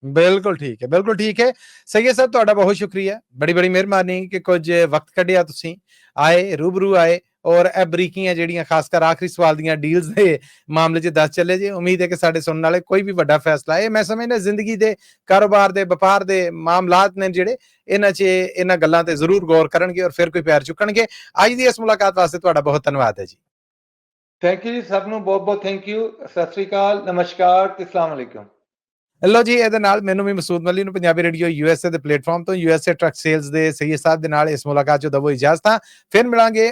ਬਿਲਕੁਲ ਠੀਕ ਹੈ, ਬਿਲਕੁਲ ਠੀਕ ਹੈ। ਸਹੀ ਹੈ ਸਾਹਿਬ, ਤੁਹਾਡਾ ਬਹੁਤ ਸ਼ੁਕਰੀਆ, ਬੜੀ ਬੜੀ ਮਿਹਰਬਾਨੀ ਕਿ ਕੁਝ ਵਕਤ ਕੱਢਿਆ, ਤੁਸੀਂ ਆਏ, ਰੂਬਰੂ ਆਏ ਔਰ ਇਹ ਬਰੀਕੀਆਂ ਜਿਹੜੀਆਂ ਖਾਸ ਕਰ ਆਖਰੀ ਸਵਾਲ ਦੀਆਂ ਡੀਲਸ ਦੇ ਮਾਮਲੇ 'ਚ ਦੱਸ ਚੱਲੇ ਜੇ। ਉਮੀਦ ਹੈ ਕਿ ਸਾਡੇ ਸੁਣਨ ਵਾਲੇ ਕੋਈ ਵੀ ਵੱਡਾ ਫੈਸਲਾ ਇਹ ਮੈਂ ਸਮਝਦਾ ਜ਼ਿੰਦਗੀ ਦੇ ਕਾਰੋਬਾਰ ਦੇ ਵਪਾਰ ਦੇ ਮਾਮਲਾਤ ਨੇ ਜਿਹੜੇ ਇਹਨਾਂ ਗੱਲਾਂ ਤੇ ਜ਼ਰੂਰ ਗੌਰ ਕਰਨਗੇ ਔਰ ਫਿਰ ਕੋਈ ਪੈਰ ਚੁੱਕਣਗੇ। ਅੱਜ ਦੀ ਇਸ ਮੁਲਾਕਾਤ ਵਾਸਤੇ ਤੁਹਾਡਾ ਬਹੁਤ ਧੰਨਵਾਦ ਹੈ ਜੀ। ਥੈਂਕ ਯੂ ਜੀ, ਸਭ ਨੂੰ ਬਹੁਤ ਬਹੁਤ ਥੈਂਕ ਯੂ। ਸਤਿ ਸ੍ਰੀ ਅਕਾਲ, ਨਮਸਕਾਰ ਤੇ ਅਸਲਾਮ ਅਲੈਕੁਮ। ਲੋ ਜੀ, ਇਹਦੇ ਨਾਲ ਮੈਨੂੰ ਵੀ ਮਸੂਦ ਮੱਲੀ ਨੂੰ ਪੰਜਾਬੀ ਰੇਡੀਓ ਯੂਐਸਏ ਦੇ ਪਲੇਟਫਾਰਮ ਤੋਂ ਯੂਐਸਏ ਟਰੱਕ ਸੇਲਸ ਦੇ ਸਹੀਦ ਸਾਹਿਬ ਦੇ ਨਾਲ ਇਸ ਮੁਲਾਕਾਤ 'ਚ ਦਵੋ ਇਜਾਜ਼ਤ। ਫਿਰ ਮਿਲਾਂਗੇ